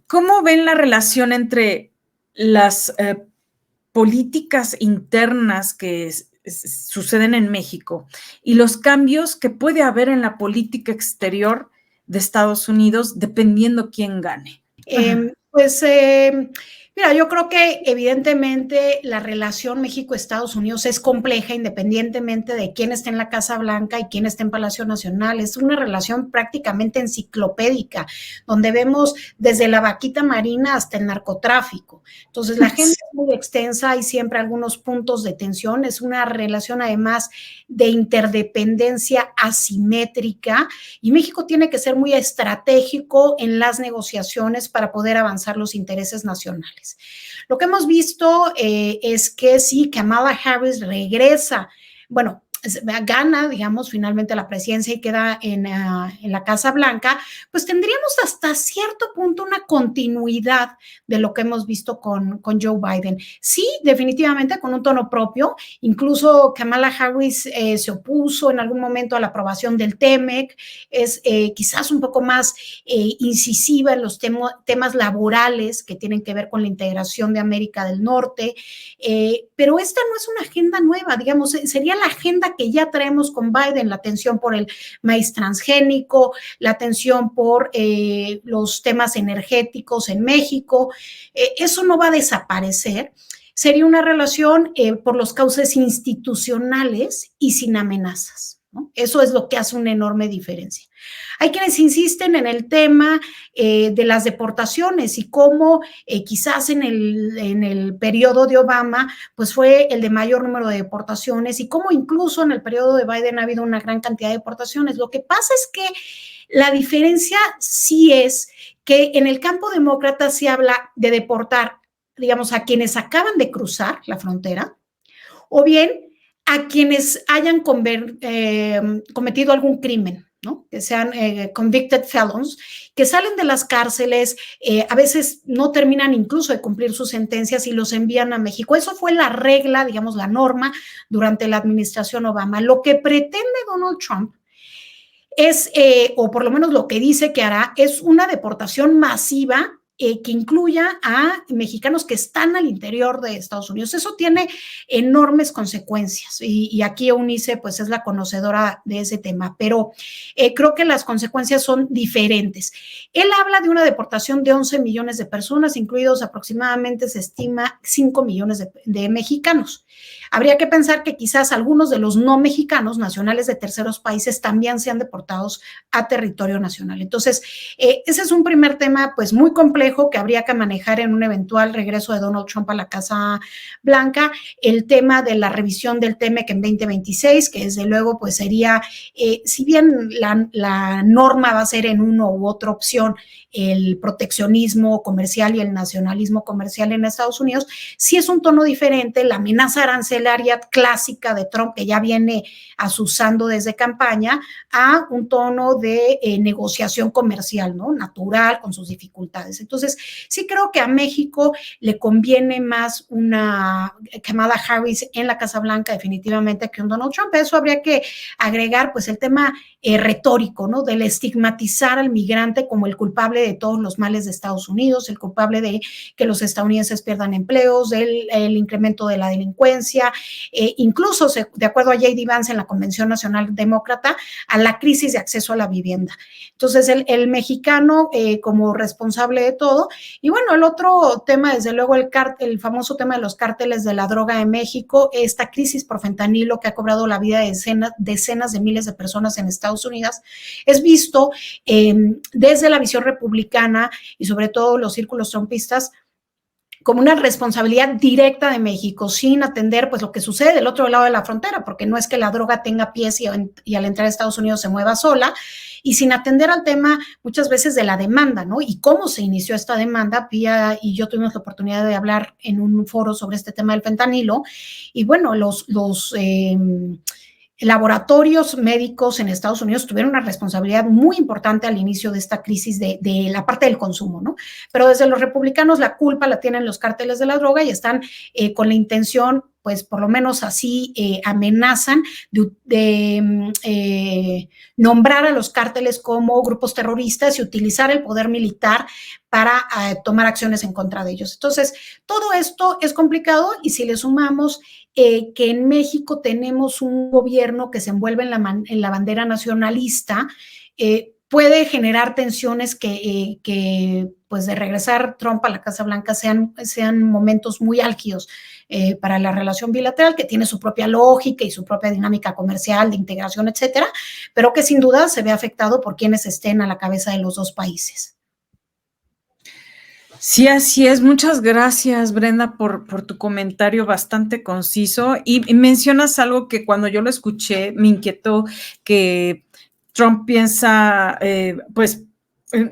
¿Cómo ven la relación entre las políticas internas que suceden en México y los cambios que puede haber en la política exterior de Estados Unidos dependiendo quién gane? Pues mira, yo creo que evidentemente la relación México-Estados Unidos es compleja independientemente de quién esté en la Casa Blanca y quién esté en Palacio Nacional. Es una relación prácticamente enciclopédica, donde vemos desde la vaquita marina hasta el narcotráfico. Entonces la agenda es muy extensa, hay siempre algunos puntos de tensión. Es una relación además de interdependencia asimétrica y México tiene que ser muy estratégico en las negociaciones para poder avanzar los intereses nacionales. Lo que hemos visto es que sí, Kamala Harris regresa, bueno, gana, digamos, finalmente la presidencia y queda en la Casa Blanca, pues tendríamos hasta cierto punto una continuidad de lo que hemos visto con Joe Biden. Sí, definitivamente con un tono propio, incluso Kamala Harris se opuso en algún momento a la aprobación del TEMEC, es quizás un poco más incisiva en los temas laborales que tienen que ver con la integración de América del Norte, pero esta no es una agenda nueva, digamos, sería la agenda que ya traemos con Biden, la atención por el maíz transgénico, la atención por los temas energéticos en México, eso no va a desaparecer. Sería una relación por los cauces institucionales y sin amenazas, ¿no? Eso es lo que hace una enorme diferencia. Hay quienes insisten en el tema de las deportaciones y cómo quizás en el periodo de Obama pues fue el de mayor número de deportaciones y cómo incluso en el periodo de Biden ha habido una gran cantidad de deportaciones. Lo que pasa es que la diferencia sí es que en el campo demócrata se habla de deportar, digamos, a quienes acaban de cruzar la frontera o bien a quienes hayan cometido algún crimen, ¿no? Que sean convicted felons, que salen de las cárceles, a veces no terminan incluso de cumplir sus sentencias y los envían a México. Eso fue la regla, digamos, la norma durante la administración Obama. Lo que pretende Donald Trump es, o por lo menos lo que dice que hará, es una deportación masiva que incluya a mexicanos que están al interior de Estados Unidos. Eso tiene enormes consecuencias y aquí Eunice pues es la conocedora de ese tema, pero creo que las consecuencias son diferentes. Él habla de una deportación de 11 millones de personas, incluidos aproximadamente se estima 5 millones de mexicanos. Habría que pensar que quizás algunos de los no mexicanos nacionales de terceros países también sean deportados a territorio nacional. Entonces, ese es un primer tema pues muy complejo que habría que manejar en un eventual regreso de Donald Trump a la Casa Blanca. El tema de la revisión del TEMEC en 2026, que desde luego pues sería, si bien la norma va a ser en una u otra opción, el proteccionismo comercial y el nacionalismo comercial en Estados Unidos, sí es un tono diferente, la amenaza arancelaria clásica de Trump que ya viene asusando desde campaña a un tono de negociación comercial, ¿no? Natural, con sus dificultades. Entonces, sí creo que a México le conviene más una Kamala Harris en la Casa Blanca definitivamente que un Donald Trump. A eso habría que agregar pues el tema retórico, ¿no? Del estigmatizar al migrante como el culpable de todos los males de Estados Unidos, el culpable de que los estadounidenses pierdan empleos, el incremento de la delincuencia, incluso de acuerdo a J.D. Vance en la Convención Nacional Demócrata, a la crisis de acceso a la vivienda. Entonces, el mexicano como responsable de todo. Y bueno, el otro tema, desde luego, el famoso tema de los cárteles de la droga en México, esta crisis por fentanilo que ha cobrado la vida de decenas de miles de personas en Estados Unidos, es visto desde la visión republicana y sobre todo los círculos trumpistas como una responsabilidad directa de México, sin atender pues lo que sucede del otro lado de la frontera, porque no es que la droga tenga pies y al entrar a Estados Unidos se mueva sola, y sin atender al tema muchas veces de la demanda, ¿no? Y cómo se inició esta demanda. Pía y yo tuvimos la oportunidad de hablar en un foro sobre este tema del fentanilo, y bueno, los laboratorios médicos en Estados Unidos tuvieron una responsabilidad muy importante al inicio de esta crisis de la parte del consumo, ¿no? Pero desde los republicanos la culpa la tienen los cárteles de la droga y están con la intención pues por lo menos así amenazan de nombrar a los cárteles como grupos terroristas y utilizar el poder militar para tomar acciones en contra de ellos. Entonces, todo esto es complicado y si le sumamos que en México tenemos un gobierno que se envuelve en la bandera nacionalista, puede generar tensiones que pues de regresar Trump a la Casa Blanca sean momentos muy álgidos para la relación bilateral, que tiene su propia lógica y su propia dinámica comercial, de integración, etcétera, pero que sin duda se ve afectado por quienes estén a la cabeza de los dos países. Sí, así es. Muchas gracias, Brenda, por tu comentario bastante conciso. Y mencionas algo que cuando yo lo escuché me inquietó, que Trump piensa, pues,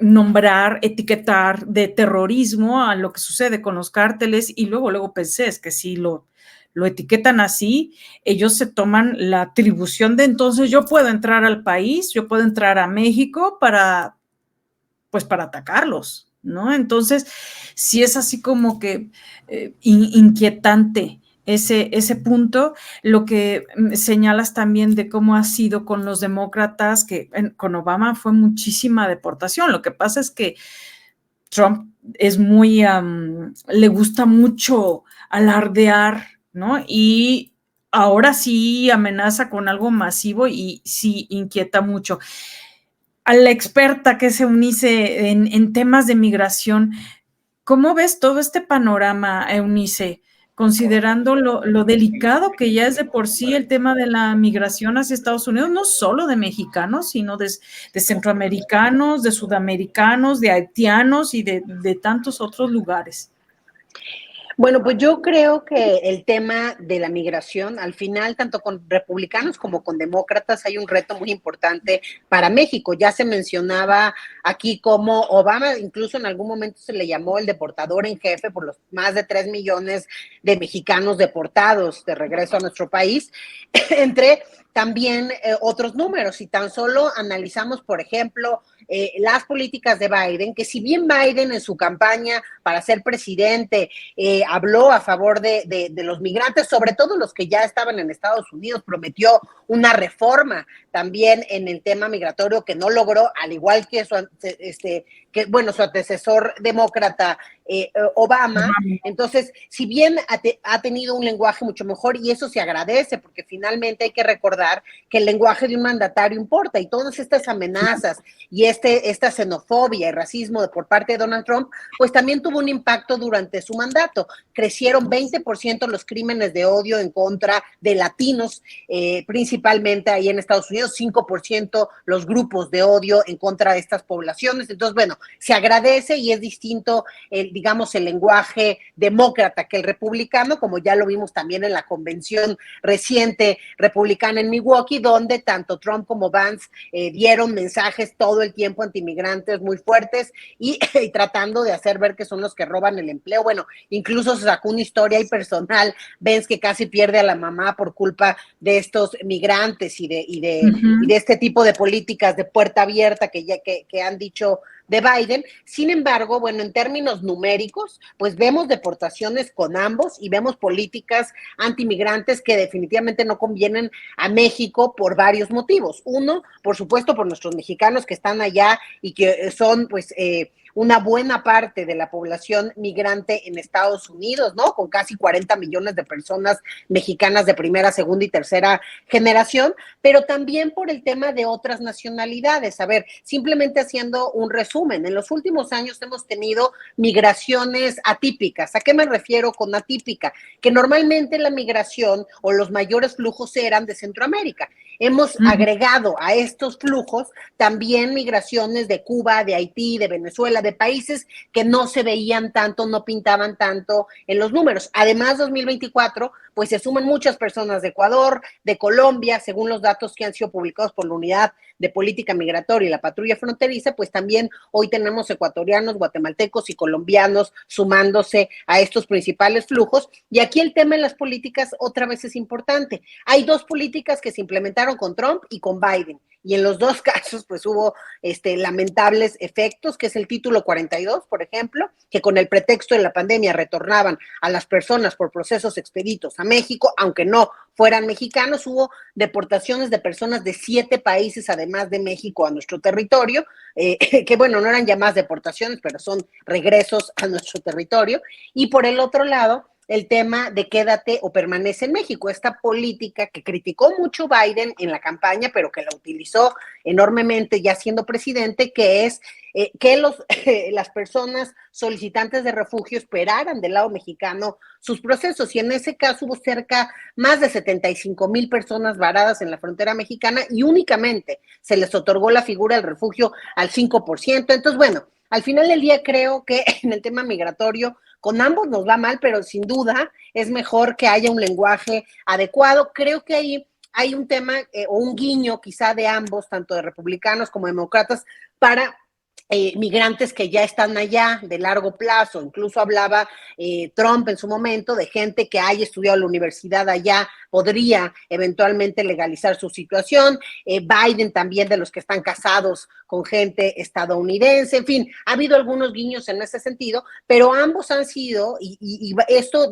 nombrar, etiquetar de terrorismo a lo que sucede con los cárteles y luego pensé, es que si lo etiquetan así, ellos se toman la atribución de entonces yo puedo entrar al país, yo puedo entrar a México para atacarlos, ¿no? Entonces, sí es así como que inquietante ese punto, lo que señalas también de cómo ha sido con los demócratas, que con Obama fue muchísima deportación. Lo que pasa es que Trump es muy, le gusta mucho alardear, ¿no? Y ahora sí amenaza con algo masivo y sí inquieta mucho. A la experta que es Eunice en temas de migración, ¿cómo ves todo este panorama, Eunice? Considerando lo delicado que ya es de por sí el tema de la migración hacia Estados Unidos, no solo de mexicanos, sino de centroamericanos, de sudamericanos, de haitianos y de tantos otros lugares. Bueno, pues yo creo que el tema de la migración, al final, tanto con republicanos como con demócratas, hay un reto muy importante para México. Ya se mencionaba aquí como Obama, incluso en algún momento se le llamó el deportador en jefe por los más de 3 millones de mexicanos deportados de regreso a nuestro país, entre también otros números. Si tan solo analizamos, por ejemplo, las políticas de Biden, que si bien Biden en su campaña para ser presidente habló a favor de los migrantes, sobre todo los que ya estaban en Estados Unidos, prometió una reforma también en el tema migratorio que no logró, al igual que su antecesor demócrata Obama. Entonces, si bien ha tenido un lenguaje mucho mejor, y eso se agradece, porque finalmente hay que recordar que el lenguaje de un mandatario importa, y todas estas amenazas y esta xenofobia y racismo por parte de Donald Trump, pues también tuvo un impacto durante su mandato. Crecieron 20% los crímenes de odio en contra de latinos, principalmente ahí en Estados Unidos, 5% los grupos de odio en contra de estas poblaciones. Entonces, bueno, se agradece y es distinto el lenguaje demócrata que el republicano, como ya lo vimos también en la convención reciente republicana en Milwaukee, donde tanto Trump como Vance dieron mensajes todo el tiempo antimigrantes muy fuertes y tratando de hacer ver que son los que roban el empleo. Bueno, incluso se sacó una historia ahí personal, Vance, que casi pierde a la mamá por culpa de estos migrantes y de este tipo de políticas de puerta abierta que han dicho de Biden. Sin embargo, bueno, en términos numéricos, pues vemos deportaciones con ambos y vemos políticas antimigrantes que definitivamente no convienen a México por varios motivos. Uno, por supuesto, por nuestros mexicanos que están allá y que son, pues, una buena parte de la población migrante en Estados Unidos, ¿no? Con casi 40 millones de personas mexicanas de primera, segunda y tercera generación, pero también por el tema de otras nacionalidades. A ver, simplemente haciendo un resumen, en los últimos años hemos tenido migraciones atípicas. ¿A qué me refiero con atípica? Que normalmente la migración o los mayores flujos eran de Centroamérica. Hemos agregado a estos flujos también migraciones de Cuba, de Haití, de Venezuela, de países que no se veían tanto, no pintaban tanto en los números. Además, 2024, pues se suman muchas personas de Ecuador, de Colombia, según los datos que han sido publicados por la Unidad de Política Migratoria y la Patrulla Fronteriza, pues también hoy tenemos ecuatorianos, guatemaltecos y colombianos sumándose a estos principales flujos. Y aquí el tema de las políticas otra vez es importante. Hay dos políticas que se implementaron intentaron con Trump y con Biden. Y en los dos casos, pues hubo lamentables efectos, que es el título 42, por ejemplo, que con el pretexto de la pandemia retornaban a las personas por procesos expeditos a México, aunque no fueran mexicanos. Hubo deportaciones de personas de 7 países, además de México, a nuestro territorio, que bueno, no eran llamadas deportaciones, pero son regresos a nuestro territorio. Y por el otro lado, el tema de quédate o permanece en México, esta política que criticó mucho Biden en la campaña, pero que la utilizó enormemente ya siendo presidente, que es que las personas solicitantes de refugio esperaran del lado mexicano sus procesos, y en ese caso hubo más de 75,000 personas varadas en la frontera mexicana y únicamente se les otorgó la figura del refugio al 5%. Entonces, bueno, al final del día creo que en el tema migratorio con ambos nos va mal, pero sin duda es mejor que haya un lenguaje adecuado. Creo que ahí hay un tema o un guiño quizá de ambos, tanto de republicanos como demócratas, para migrantes que ya están allá de largo plazo. Incluso hablaba Trump en su momento de gente que haya estudiado en la universidad allá, podría eventualmente legalizar su situación. Biden también, de los que están casados con gente estadounidense. En fin, ha habido algunos guiños en ese sentido, pero ambos han sido, y esto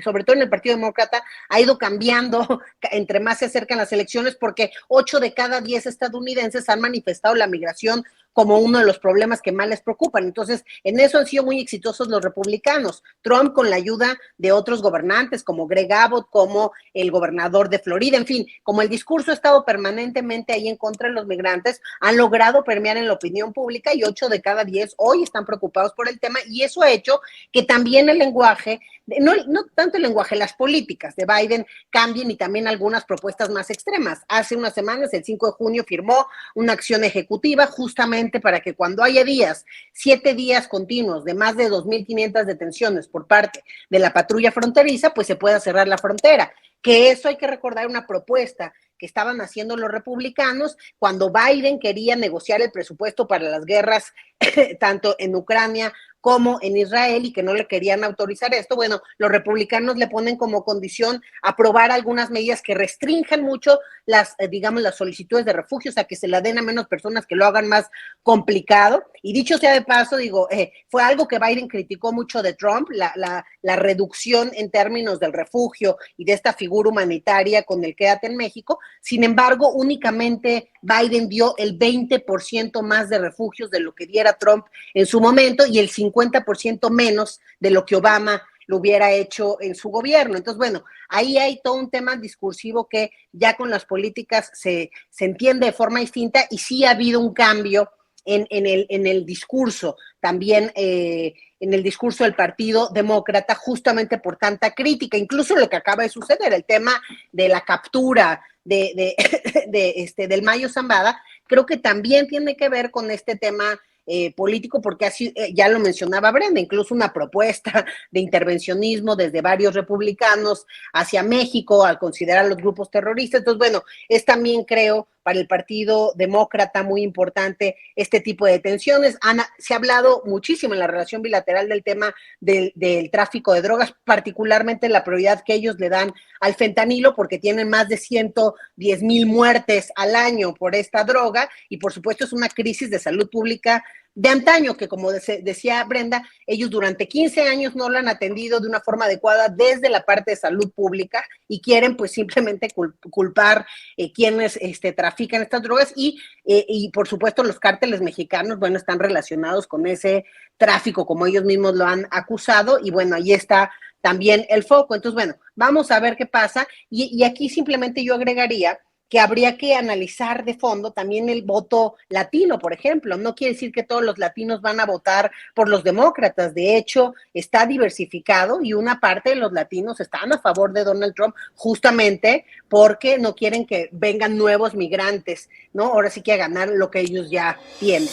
sobre todo en el Partido Demócrata, ha ido cambiando entre más se acercan las elecciones, porque 8 de cada 10 estadounidenses han manifestado la migración como uno de los problemas que más les preocupan. Entonces, en eso han sido muy exitosos los republicanos. Trump, con la ayuda de otros gobernantes, como Greg Abbott, como el gobernador de Florida, en fin, como el discurso ha estado permanentemente ahí en contra de los migrantes, han logrado permear en la opinión pública, y 8 de cada 10 hoy están preocupados por el tema, y eso ha hecho que también el lenguaje, no tanto el lenguaje, las políticas de Biden cambien, y también algunas propuestas más extremas. Hace unas semanas, el 5 de junio, firmó una acción ejecutiva justamente para que cuando haya 7 días continuos de más de 2,500 detenciones por parte de la patrulla fronteriza, pues se pueda cerrar la frontera. Que eso hay que recordar, una propuesta que estaban haciendo los republicanos cuando Biden quería negociar el presupuesto para las guerras tanto en Ucrania como en Israel, y que no le querían autorizar esto. Bueno, los republicanos le ponen como condición aprobar algunas medidas que restrinjan mucho las solicitudes de refugio, o sea, que se la den a menos personas, que lo hagan más complicado. Y dicho sea de paso, fue algo que Biden criticó mucho de Trump, la reducción en términos del refugio y de esta figura humanitaria con el quédate en México. Sin embargo, únicamente Biden dio el 20% más de refugios de lo que diera Trump en su momento, y el 50% menos de lo que Obama lo hubiera hecho en su gobierno. Entonces, bueno, ahí hay todo un tema discursivo que ya con las políticas se entiende de forma distinta, y sí ha habido un cambio en el discurso, también en el discurso del Partido Demócrata, justamente por tanta crítica. Incluso lo que acaba de suceder, el tema de la captura del Mayo Zambada, creo que también tiene que ver con este tema político, porque así ya lo mencionaba Brenda, incluso una propuesta de intervencionismo desde varios republicanos hacia México al considerar los grupos terroristas. Entonces, bueno, es también, creo, para el Partido Demócrata muy importante este tipo de detenciones. Se ha hablado muchísimo en la relación bilateral del tema del tráfico de drogas, particularmente la prioridad que ellos le dan al fentanilo, porque tienen más de 110,000 muertes al año por esta droga, y por supuesto es una crisis de salud pública de antaño, que como decía Brenda, ellos durante 15 años no lo han atendido de una forma adecuada desde la parte de salud pública, y quieren pues simplemente culpar quienes trafican estas drogas, y por supuesto los cárteles mexicanos, bueno, están relacionados con ese tráfico, como ellos mismos lo han acusado, y bueno, ahí está también el foco. Entonces, bueno, vamos a ver qué pasa, y aquí simplemente yo agregaría que habría que analizar de fondo también el voto latino, por ejemplo. No quiere decir que todos los latinos van a votar por los demócratas. De hecho, está diversificado, y una parte de los latinos están a favor de Donald Trump justamente porque no quieren que vengan nuevos migrantes, ¿no? Ahora sí que a ganar lo que ellos ya tienen.